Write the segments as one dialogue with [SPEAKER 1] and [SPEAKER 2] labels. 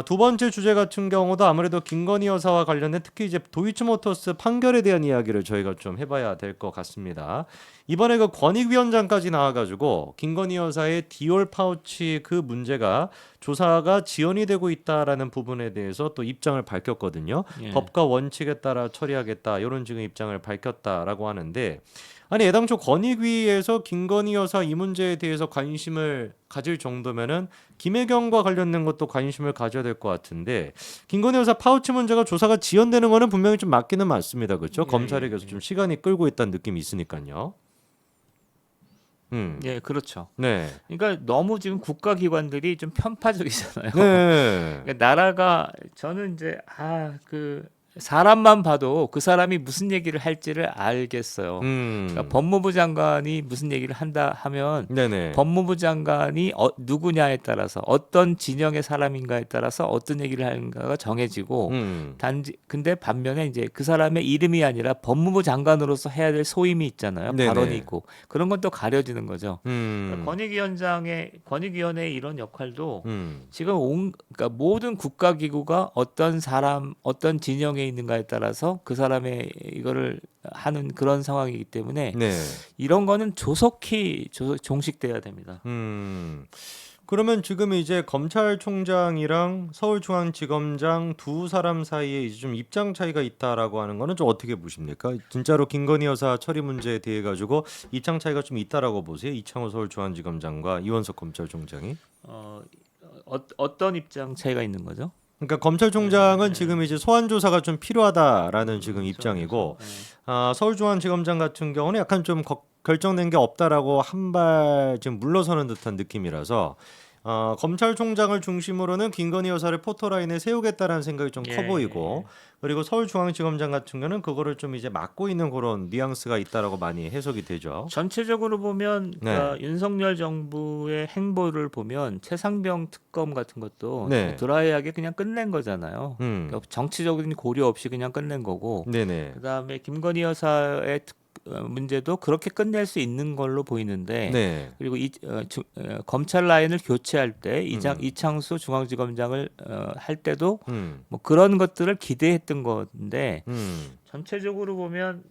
[SPEAKER 1] 두 번째 주제 같은 경우도 아무래도 김건희 여사와 관련된 특히 이제 도이치모터스 판결에 대한 이야기를 저희가 좀 해봐야 될 것 같습니다. 이번에 그 권익위원장까지 나와가지고 김건희 여사의 디올 파우치 그 문제가 조사가 지연이 되고 있다라는 부분에 대해서 또 입장을 밝혔거든요.
[SPEAKER 2] 예.
[SPEAKER 1] 법과 원칙에 따라 처리하겠다 이런 지금 입장을 밝혔다라고 하는데 아니 애당초 권익위에서 김건희 여사 이 문제에 대해서 관심을 가질 정도면은 김혜경과 관련된 것도 관심을 가져야 될 것 같은데 김건희 여사 파우치 문제가 조사가 지연되는 거는 분명히 좀 맞기는 맞습니다. 그렇죠?
[SPEAKER 2] 예,
[SPEAKER 1] 검찰이
[SPEAKER 2] 예,
[SPEAKER 1] 계속
[SPEAKER 2] 예.
[SPEAKER 1] 좀 시간이 끌고 있다는 느낌이 있으니까요. 음.
[SPEAKER 2] 예, 그렇죠.
[SPEAKER 1] 네.
[SPEAKER 2] 그러니까 너무 지금 국가기관들이 좀 편파적이잖아요.
[SPEAKER 1] 네.
[SPEAKER 2] 그러니까 나라가 저는 이제 그 사람만 봐도 그 사람이 무슨 얘기를 할지를 알겠어요. 그러니까 법무부 장관이 무슨 얘기를 한다 하면
[SPEAKER 1] 네네.
[SPEAKER 2] 법무부 장관이 누구냐에 따라서 어떤 진영의 사람인가에 따라서 어떤 얘기를 하는가가 정해지고 단지 근데 반면에 이제 그 사람의 이름이 아니라 법무부 장관으로서 해야 될 소임이 있잖아요. 발언이
[SPEAKER 1] 네네.
[SPEAKER 2] 있고 그런 건 또 가려지는 거죠. 그러니까
[SPEAKER 1] 음.
[SPEAKER 2] 권익위원회의 이런 역할도
[SPEAKER 1] 음.
[SPEAKER 2] 지금 그러니까 모든 국가기구가 어떤 사람, 어떤 진영에 있는가에 따라서 그 사람의 이거를 하는 그런 상황이기 때문에
[SPEAKER 1] 네.
[SPEAKER 2] 이런 거는 조속히 종식돼야 됩니다.
[SPEAKER 1] 그러면 지금 이제 검찰총장이랑 서울중앙지검장 두 사람 사이에 이제 좀 입장 차이가 있다라고 하는 거는 좀 어떻게 보십니까? 진짜로 김건희 여사 처리 문제에 대해 가지고 입장 차이가 좀 있다라고 보세요? 이창호 서울중앙지검장과 이원석 검찰총장이?
[SPEAKER 2] 어떤 입장 차이가 있는 거죠?
[SPEAKER 1] 그러니까 검찰총장은
[SPEAKER 2] 예,
[SPEAKER 1] 지금 이제 소환 조사가 좀 필요하다라는 지금
[SPEAKER 2] 소환해서,
[SPEAKER 1] 입장이고,
[SPEAKER 2] 예.
[SPEAKER 1] 서울중앙지검장 같은 경우는 약간 좀 결정된 게 없다라고 한 발 지금 물러서는 듯한 느낌이라서 검찰총장을 중심으로는 김건희 여사를 포토라인에 세우겠다라는 생각이 좀
[SPEAKER 2] 예,
[SPEAKER 1] 커 보이고,
[SPEAKER 2] 예.
[SPEAKER 1] 그리고 서울중앙지검장 같은 경우는 그거를 좀 이제 막고 있는 그런 뉘앙스가 있다라고 많이 해석이 되죠.
[SPEAKER 2] 전체적으로 보면
[SPEAKER 1] 네,
[SPEAKER 2] 그러니까 윤석열 정부의 행보를 보면 최상병 특검 같은 것도
[SPEAKER 1] 네,
[SPEAKER 2] 드라이하게 그냥 끝낸 거잖아요.
[SPEAKER 1] 음,
[SPEAKER 2] 그러니까 정치적인 고려 없이 그냥 끝낸 거고
[SPEAKER 1] 네네,
[SPEAKER 2] 그다음에 김건희 여사의 문제도 그렇게 끝낼 수 있는 걸로 보이는데
[SPEAKER 1] 네,
[SPEAKER 2] 그리고 검찰 라인을 교체할 때
[SPEAKER 1] 음,
[SPEAKER 2] 이창수 중앙지검장을 할 때도
[SPEAKER 1] 음,
[SPEAKER 2] 뭐 그런 것들을 기대했던 건데
[SPEAKER 1] 음,
[SPEAKER 2] 전체적으로 보면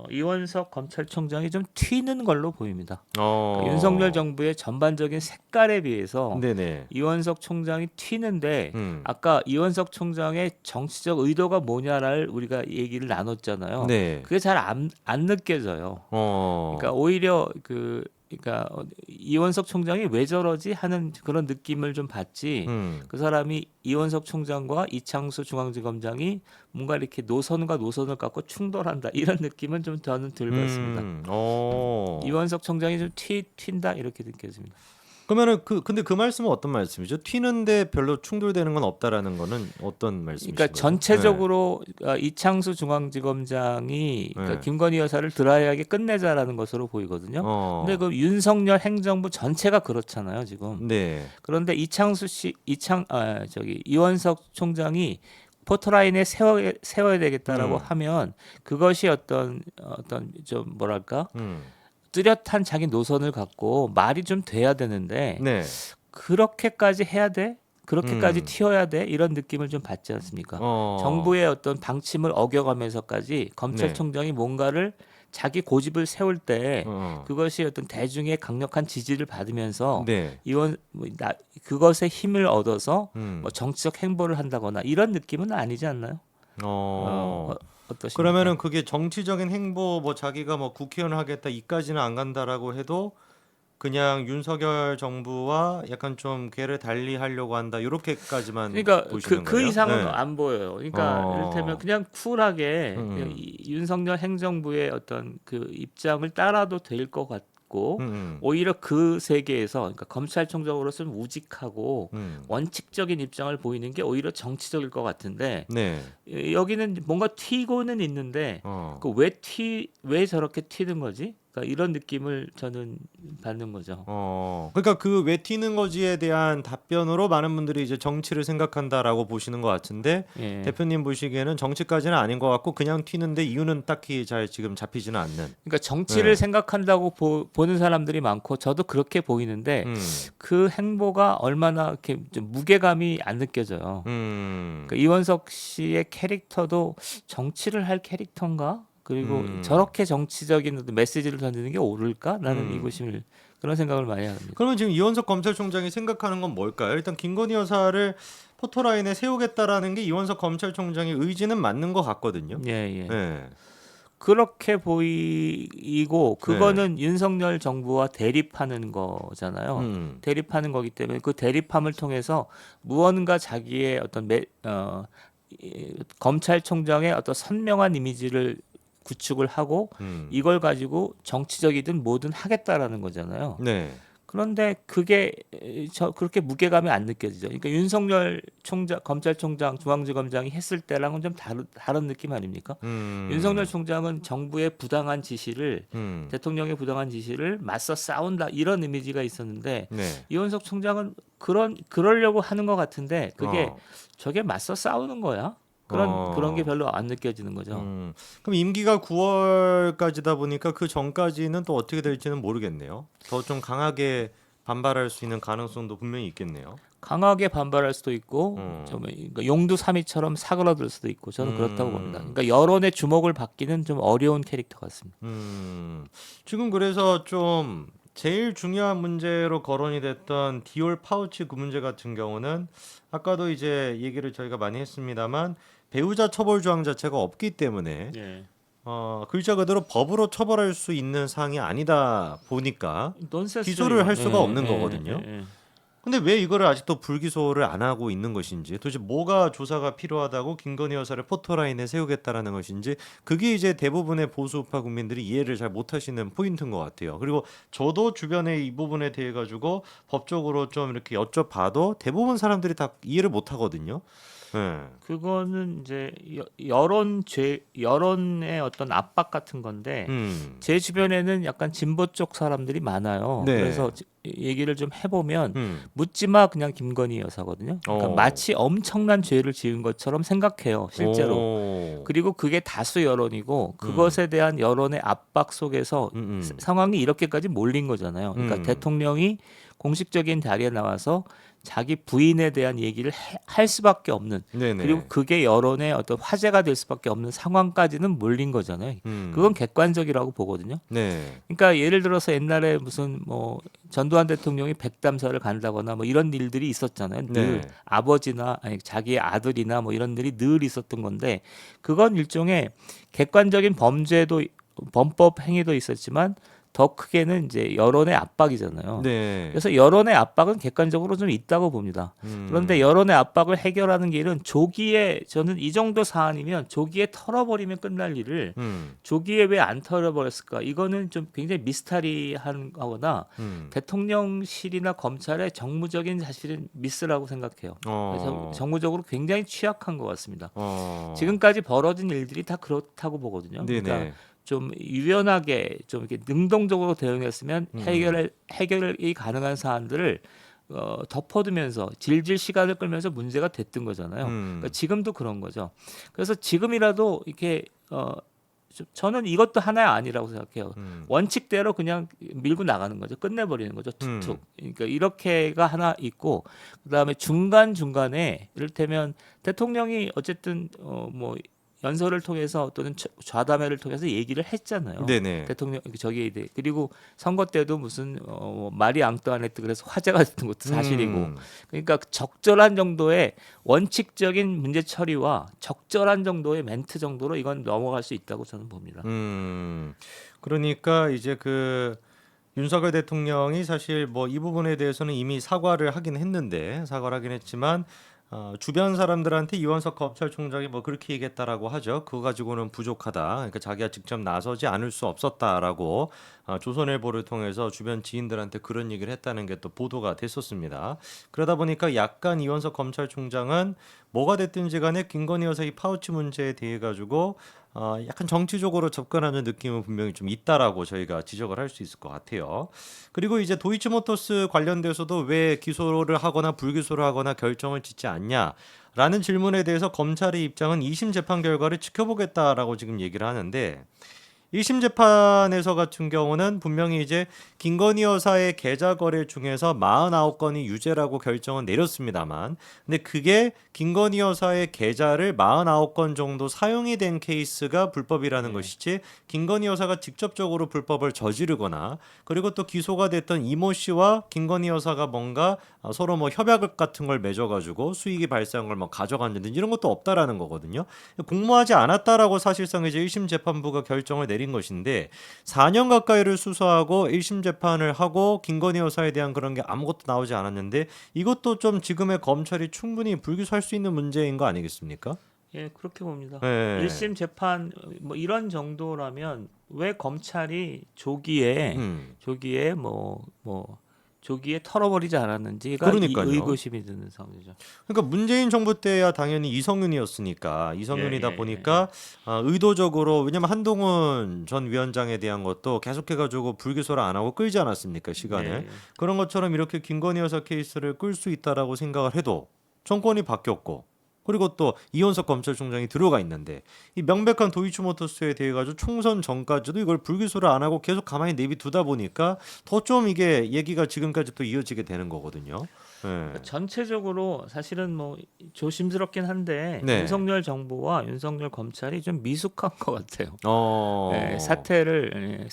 [SPEAKER 2] 이원석 검찰총장이 좀 튀는 걸로 보입니다. 그러니까 윤석열
[SPEAKER 1] 어,
[SPEAKER 2] 정부의 전반적인 색깔에 비해서
[SPEAKER 1] 네네.
[SPEAKER 2] 이원석 총장이 튀는데
[SPEAKER 1] 음.
[SPEAKER 2] 아까 이원석 총장의 정치적 의도가 뭐냐를 우리가 얘기를 나눴잖아요.
[SPEAKER 1] 네.
[SPEAKER 2] 그게 잘 안 느껴져요. 그러니까
[SPEAKER 1] 어.
[SPEAKER 2] 오히려 그러니까 이원석 총장이 왜 저러지 하는 그런 느낌을 좀 받지.
[SPEAKER 1] 음.
[SPEAKER 2] 그 사람이 이원석 총장과 이창수 중앙지검장이 뭔가 이렇게 노선과 노선을 갖고 충돌한다 이런 느낌은 좀 저는 덜 받습니다.
[SPEAKER 1] 어.
[SPEAKER 2] 이원석 총장이 좀 튄다 이렇게 느껴집니다.
[SPEAKER 1] 그러면은 근데 그 말씀은 어떤 말씀이죠? 튀는데 별로 충돌되는 건 없다라는 거는 어떤
[SPEAKER 2] 그러니까
[SPEAKER 1] 말씀이신 거죠? 네.
[SPEAKER 2] 전체적으로 이창수 중앙지검장이 그러니까
[SPEAKER 1] 네.
[SPEAKER 2] 김건희 여사를 드라이하게 끝내자라는 것으로 보이거든요. 근데
[SPEAKER 1] 어.
[SPEAKER 2] 그 윤석열 행정부 전체가 그렇잖아요, 지금.
[SPEAKER 1] 네.
[SPEAKER 2] 그런데 이원석 총장이 포토라인에 세워야 되겠다라고
[SPEAKER 1] 음.
[SPEAKER 2] 하면 그것이 어떤 좀 뭐랄까
[SPEAKER 1] 음.
[SPEAKER 2] 뚜렷한 자기 노선을 갖고 말이 좀 돼야 되는데
[SPEAKER 1] 네.
[SPEAKER 2] 그렇게까지 해야 돼? 그렇게까지
[SPEAKER 1] 음.
[SPEAKER 2] 튀어야 돼? 이런 느낌을 좀 받지 않습니까?
[SPEAKER 1] 어.
[SPEAKER 2] 정부의 어떤 방침을 어겨가면서까지
[SPEAKER 1] 네.
[SPEAKER 2] 검찰총장이 뭔가를 자기 고집을 세울 때
[SPEAKER 1] 어.
[SPEAKER 2] 그것이 어떤 대중의 강력한 지지를 받으면서
[SPEAKER 1] 네.
[SPEAKER 2] 그것에 힘을 얻어서 뭐
[SPEAKER 1] 음.
[SPEAKER 2] 정치적 행보를 한다거나 이런 느낌은 아니지 않나요?
[SPEAKER 1] 어.
[SPEAKER 2] 어떠십니까?
[SPEAKER 1] 그러면은 그게 정치적인 행보 뭐 자기가 뭐 국회의원 하겠다 이까지는 안 간다라고 해도 그냥 윤석열 정부와 약간 좀 궤를 달리하려고 한다. 요렇게까지만
[SPEAKER 2] 그러니까
[SPEAKER 1] 보시는
[SPEAKER 2] 그
[SPEAKER 1] 거예요?
[SPEAKER 2] 이상은
[SPEAKER 1] 네.
[SPEAKER 2] 안 보여요. 그러니까 이를테면
[SPEAKER 1] 어.
[SPEAKER 2] 그냥 쿨하게
[SPEAKER 1] 음.
[SPEAKER 2] 윤석열 행정부의 어떤 그 입장을 따라도 될 것 같고
[SPEAKER 1] 음.
[SPEAKER 2] 오히려 그 세계에서 그러니까 검찰총장으로서는 우직하고
[SPEAKER 1] 음.
[SPEAKER 2] 원칙적인 입장을 보이는 게 오히려 정치적일 것 같은데
[SPEAKER 1] 네.
[SPEAKER 2] 여기는 뭔가 튀고는 있는데
[SPEAKER 1] 어.
[SPEAKER 2] 왜 저렇게 튀는 거지? 그러니까 이런 느낌을 저는 받는 거죠.
[SPEAKER 1] 그러니까 그 왜 튀는 거지에 대한 답변으로 많은 분들이 이제 정치를 생각한다라고 보시는 것 같은데
[SPEAKER 2] 예.
[SPEAKER 1] 대표님 보시기에는 정치까지는 아닌 것 같고 그냥 튀는데 이유는 딱히 잘 지금 잡히지는 않는.
[SPEAKER 2] 그러니까 정치를
[SPEAKER 1] 네.
[SPEAKER 2] 생각한다고 보는 사람들이 많고 저도 그렇게 보이는데
[SPEAKER 1] 음,
[SPEAKER 2] 그 행보가 얼마나 이렇게 좀 무게감이 안 느껴져요. 그러니까 이원석 씨의 캐릭터도 정치를 할 캐릭터인가? 그리고 저렇게 정치적인 어떤 메시지를 던지는 게 옳을까라는 의구심을 그런 생각을 많이 합니다.
[SPEAKER 1] 그러면 지금 이원석 검찰총장이 생각하는 건 뭘까요? 일단 김건희 여사를 포토라인에 세우겠다라는 게 이원석 검찰총장의 의지는 맞는 것 같거든요.
[SPEAKER 2] 예, 예.
[SPEAKER 1] 네.
[SPEAKER 2] 그렇게 보이고 그거는 윤석열 정부와 대립하는 거잖아요. 대립하는 거기 때문에 그 대립함을 통해서 무언가 자기의 어떤 검찰총장의 어떤 선명한 이미지를 구축을 하고 이걸 가지고 정치적이든 뭐든 하겠다라는 거잖아요.
[SPEAKER 1] 네.
[SPEAKER 2] 그런데 그게 그렇게 무게감이 안 느껴지죠. 그러니까 윤석열 검찰총장, 중앙지검장이 했을 때랑은 좀 다른 느낌 아닙니까? 윤석열 총장은 정부의 부당한 지시를 대통령의 부당한 지시를 맞서 싸운다 이런 이미지가 있었는데
[SPEAKER 1] 네.
[SPEAKER 2] 이원석 총장은 그러려고 하는 것 같은데 그게 저게 맞서 싸우는 거야? 그런 게 별로 안 느껴지는 거죠.
[SPEAKER 1] 그럼 임기가 9월까지다 보니까 그 전까지는 또 어떻게 될지는 모르겠네요. 더 좀 강하게 반발할 수 있는 가능성도 분명히 있겠네요.
[SPEAKER 2] 강하게 반발할 수도 있고 좀 그러니까 용두사미처럼 사그라들 수도 있고 저는 그렇다고 봅니다. 그러니까 여론의 주목을 받기는 좀 어려운 캐릭터 같습니다.
[SPEAKER 1] 지금 그래서 좀 제일 중요한 문제로 거론이 됐던 디올 파우치 그 문제 같은 경우는 아까도 이제 얘기를 저희가 많이 했습니다만 배우자 처벌 조항 자체가 없기 때문에
[SPEAKER 2] 예.
[SPEAKER 1] 글자 그대로 법으로 처벌할 수 있는 사항이 아니다 보니까
[SPEAKER 2] 넌센스죠,
[SPEAKER 1] 기소를
[SPEAKER 2] 이거.
[SPEAKER 1] 할 수가 없는
[SPEAKER 2] 예,
[SPEAKER 1] 거거든요.
[SPEAKER 2] 예.
[SPEAKER 1] 근데 왜 이거를 아직도 불기소를 안 하고 있는 것인지 도대체 뭐가 조사가 필요하다고 김건희 여사를 포토라인에 세우겠다라는 것인지 그게 이제 대부분의 보수우파 국민들이 이해를 잘 못하시는 포인트인 것 같아요. 그리고 저도 주변에 이 부분에 대해 가지고 법적으로 좀 이렇게 여쭤봐도 대부분 사람들이 다 이해를 못하거든요. 네.
[SPEAKER 2] 그거는 이제 여론의 어떤 압박 같은 건데 제 주변에는 약간 진보 쪽 사람들이 많아요.
[SPEAKER 1] 네.
[SPEAKER 2] 그래서 얘기를 좀 해보면
[SPEAKER 1] 음.
[SPEAKER 2] 묻지마 그냥 김건희 여사거든요. 그러니까 마치 엄청난 죄를 지은 것처럼 생각해요, 실제로. 그리고 그게 다수 여론이고 그것에 대한 여론의 압박 속에서 상황이 이렇게까지 몰린 거잖아요. 그러니까 대통령이 공식적인 자리에 나와서 자기 부인에 대한 얘기를 할 수밖에 없는
[SPEAKER 1] 네네.
[SPEAKER 2] 그리고 그게 여론의 어떤 화제가 될 수밖에 없는 상황까지는 몰린 거잖아요. 그건 객관적이라고 보거든요.
[SPEAKER 1] 네.
[SPEAKER 2] 그러니까 예를 들어서 옛날에 무슨 뭐 전두환 대통령이 백담사를 간다거나 뭐 이런 일들이 있었잖아요. 늘
[SPEAKER 1] 네.
[SPEAKER 2] 아버지나 아니 자기의 아들이나 뭐 이런 일이 늘 있었던 건데 그건 일종의 객관적인 범법 행위도 있었지만 더 크게는 이제 여론의 압박이잖아요.
[SPEAKER 1] 네.
[SPEAKER 2] 그래서 여론의 압박은 객관적으로 좀 있다고 봅니다. 그런데 여론의 압박을 해결하는 길은 조기에 저는 이 정도 사안이면 조기에 털어버리면 끝날 일을 조기에 왜 안 털어버렸을까? 이거는 좀 굉장히 미스터리한 거거나 대통령실이나 검찰의 정무적인 사실은 미스라고 생각해요. 그래서 정무적으로 굉장히 취약한 것 같습니다. 지금까지 벌어진 일들이 다 그렇다고 보거든요.
[SPEAKER 1] 네네.
[SPEAKER 2] 그러니까 좀 유연하게 좀 이렇게 능동적으로 대응했으면 해결이 가능한 사안들을 덮어두면서 질질 시간을 끌면서 문제가 됐던 거잖아요. 그러니까 지금도 그런 거죠. 그래서 지금이라도 이렇게 저는 이것도 하나의 아니라고 생각해요. 원칙대로 그냥 밀고 나가는 거죠. 끝내버리는 거죠. 툭툭. 그러니까 이렇게가 하나 있고 그다음에 중간중간에 이를테면 대통령이 어쨌든 뭐 연설을 통해서 또는 좌담회를 통해서 얘기를 했잖아요.
[SPEAKER 1] 네네.
[SPEAKER 2] 대통령 저기에 대해 그리고 선거 때도 무슨 마리 앙뚜아네트 그래서 화제가 됐던 것도 사실이고 그러니까 적절한 정도의 원칙적인 문제 처리와 적절한 정도의 멘트 정도로 이건 넘어갈 수 있다고 저는 봅니다.
[SPEAKER 1] 그러니까 이제 그 윤석열 대통령이 사실 뭐 이 부분에 대해서는 이미 사과를 하긴 했지만 주변 사람들한테 이원석 검찰총장이 뭐 그렇게 얘기했다라고 하죠. 그거 가지고는 부족하다. 그러니까 자기가 직접 나서지 않을 수 없었다라고 조선일보를 통해서 주변 지인들한테 그런 얘기를 했다는 게 또 보도가 됐었습니다. 그러다 보니까 약간 이원석 검찰총장은 뭐가 됐든지 간에 김건희 여사 이 파우치 문제에 대해 가지고 약간 정치적으로 접근하는 느낌은 분명히 좀 있다라고 저희가 지적을 할 수 있을 것 같아요. 그리고 이제 도이치모터스 관련돼서도 왜 기소를 하거나 불기소를 하거나 결정을 짓지 않냐라는 질문에 대해서 검찰의 입장은 2심 재판 결과를 지켜보겠다라고 지금 얘기를 하는데 1심 재판에서 같은 경우는 분명히 이제 김건희 여사의 계좌 거래 중에서 49건이 유죄라고 결정은 내렸습니다만 근데 그게 김건희 여사의 계좌를 49건 정도 사용이 된 케이스가 불법이라는
[SPEAKER 2] 네.
[SPEAKER 1] 것이지 김건희 여사가 직접적으로 불법을 저지르거나 그리고 또 기소가 됐던 이모 씨와 김건희 여사가 뭔가 서로 뭐 협약 같은 걸 맺어가지고 수익이 발생한 걸 뭐 가져갔는지 이런 것도 없다라는 거거든요. 공모하지 않았다라고 사실상 이제 1심 재판부가 결정을 내린 것인데 4년 가까이를 수사하고 1심 재판을 하고 김건희 여사에 대한 그런 게 아무것도 나오지 않았는데 이것도 좀 지금의 검찰이 충분히 불기소할 수 있는 문제인 거 아니겠습니까?
[SPEAKER 2] 예, 그렇게 봅니다.
[SPEAKER 1] 네.
[SPEAKER 2] 1심 재판 뭐 이런 정도라면 왜 검찰이 조기에 조기에 털어버리지 않았는지가
[SPEAKER 1] 그러니까요.
[SPEAKER 2] 의구심이 드는 상황이죠.
[SPEAKER 1] 그러니까 문재인 정부 때야 당연히 이성윤이었으니까 이성윤이다
[SPEAKER 2] 예, 예,
[SPEAKER 1] 보니까 의도적으로 왜냐면 한동훈 전 위원장에 대한 것도 계속해가지고 불기소를 안 하고 끌지 않았습니까 시간을
[SPEAKER 2] 예, 예.
[SPEAKER 1] 그런 것처럼 이렇게 김건희 여사 케이스를 끌 수 있다라고 생각을 해도 정권이 바뀌었고 그리고 또 이원석 검찰총장이 들어가 있는데 이 명백한 도이치모터스에 대해 가지고 총선 전까지도 이걸 불기소를 안 하고 계속 가만히 내비두다 보니까 더 좀 이게 얘기가 지금까지 또 이어지게 되는 거거든요. 네.
[SPEAKER 2] 전체적으로 사실은 뭐 조심스럽긴 한데
[SPEAKER 1] 네.
[SPEAKER 2] 윤석열 정부와 윤석열 검찰이 좀 미숙한 것 같아요.
[SPEAKER 1] 어.
[SPEAKER 2] 예, 사태를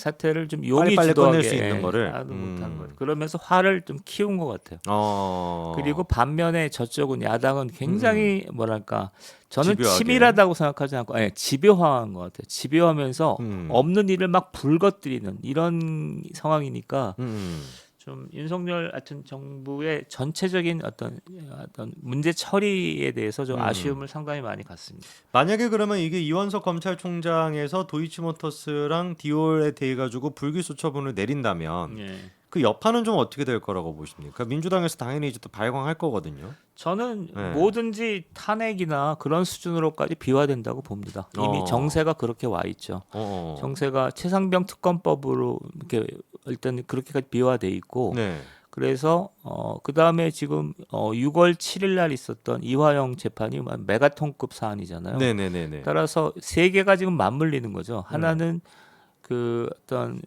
[SPEAKER 2] 좀 용의
[SPEAKER 1] 빨리빨리
[SPEAKER 2] 주도하게
[SPEAKER 1] 끝낼 수 있는 거를?
[SPEAKER 2] 하도 못한 것. 그러면서 화를 좀 키운 것 같아요.
[SPEAKER 1] 어.
[SPEAKER 2] 그리고 반면에 저쪽은 야당은 굉장히 뭐랄까 저는
[SPEAKER 1] 집요하게.
[SPEAKER 2] 치밀하다고 생각하지 않고 집요화한 것 같아요. 집요하면서 없는 일을 막 불거뜨리는 이런 상황이니까 좀 윤석열 같은 정부의 전체적인 어떤 문제 처리에 대해서 좀 아쉬움을 상당히 많이 갖습니다.
[SPEAKER 1] 만약에 그러면 이게 이원석 검찰총장에서 도이치모터스랑 디올에 대해 가지고 불기소 처분을 내린다면
[SPEAKER 2] 예.
[SPEAKER 1] 그 여파는 좀 어떻게 될 거라고 보십니까? 민주당에서 당연히 이제 또 발광할 거거든요.
[SPEAKER 2] 저는
[SPEAKER 1] 네.
[SPEAKER 2] 뭐든지 탄핵이나 그런 수준으로까지 비화된다고 봅니다. 이미 정세가 그렇게 와 있죠. 정세가 최상병 특검법으로 이렇게 일단 그렇게까지 비화돼 있고
[SPEAKER 1] 네.
[SPEAKER 2] 그래서 그 다음에 지금 6월 7일 날 있었던 이화영 재판이 메가톤급 사안이잖아요.
[SPEAKER 1] 네네네네.
[SPEAKER 2] 따라서 세 개가 지금 맞물리는 거죠. 하나는 그 어떤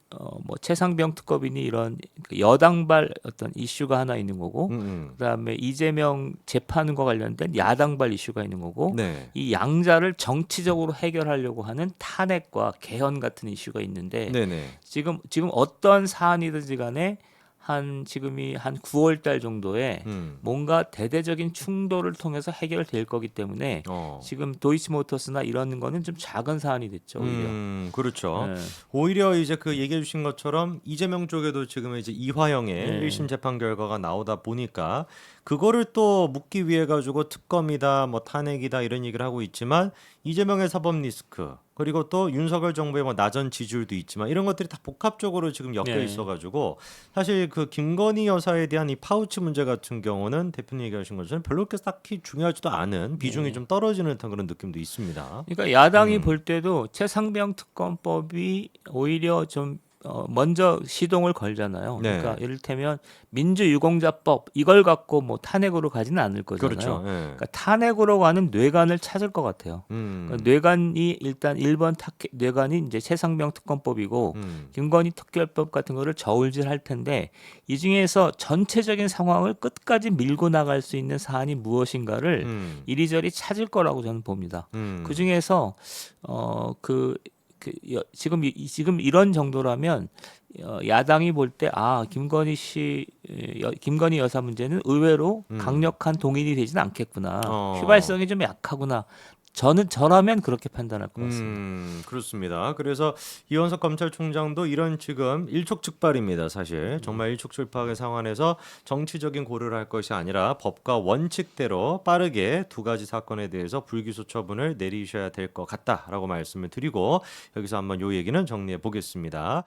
[SPEAKER 2] 뭐 최상병 특검이니 이런 그 여당발 어떤 이슈가 하나 있는 거고 그다음에 이재명 재판과 관련된 야당발 이슈가 있는 거고
[SPEAKER 1] 네.
[SPEAKER 2] 이 양자를 정치적으로 해결하려고 하는 탄핵과 개헌 같은 이슈가 있는데
[SPEAKER 1] 네네.
[SPEAKER 2] 지금 어떤 사안이든지 간에 지금이 한 9월 달 정도에 뭔가 대대적인 충돌을 통해서 해결될 거기 때문에 지금 도이치모터스나 이런 거는 좀 작은 사안이 됐죠 오히려.
[SPEAKER 1] 그렇죠.
[SPEAKER 2] 네.
[SPEAKER 1] 오히려 이제 그 얘기해 주신 것처럼 이재명 쪽에도 지금 이제 이화영의
[SPEAKER 2] 네.
[SPEAKER 1] 1심 재판 결과가 나오다 보니까 그거를 또 묻기 위해 가지고 특검이다 뭐 탄핵이다 이런 얘기를 하고 있지만 이재명의 사법 리스크 그리고 또 윤석열 정부의 뭐 나전 지지율도 있지만 이런 것들이 다 복합적으로 지금 엮여
[SPEAKER 2] 네.
[SPEAKER 1] 있어가지고 사실 그 김건희 여사에 대한 이 파우치 문제 같은 경우는 대표님 얘기하신 것처럼 별로 그렇게 딱히 중요하지도 않은 비중이 좀 떨어지는 듯한 그런 느낌도 있습니다.
[SPEAKER 2] 그러니까 야당이 볼 때도 최상병 특검법이 오히려 좀 먼저 시동을 걸잖아요.
[SPEAKER 1] 네.
[SPEAKER 2] 그러니까 이를테면 민주유공자법 이걸 갖고 뭐 탄핵으로 가지는 않을 거잖아요.
[SPEAKER 1] 그렇죠. 예.
[SPEAKER 2] 그러니까 탄핵으로 가는 뇌관을 찾을 것 같아요. 그러니까 뇌관이 일단 1번 뇌관이 이제 최상병 특검법이고 김건희 특별법 같은 거를 저울질할 텐데 이 중에서 전체적인 상황을 끝까지 밀고 나갈 수 있는 사안이 무엇인가를 이리저리 찾을 거라고 저는 봅니다. 그 중에서 지금 이런 정도라면 야당이 볼 때 김건희 여사 문제는 의외로 강력한 동인이 되지는 않겠구나. 휘발성이 좀 약하구나. 저라면 그렇게 판단할 것 같습니다.
[SPEAKER 1] 그렇습니다. 그래서 이원석 검찰총장도 이런 지금 일촉즉발입니다. 사실 정말 일촉즉발의 상황에서 정치적인 고려를 할 것이 아니라 법과 원칙대로 빠르게 두 가지 사건에 대해서 불기소 처분을 내리셔야 될 것 같다라고 말씀을 드리고 여기서 한번 요 얘기는 정리해 보겠습니다.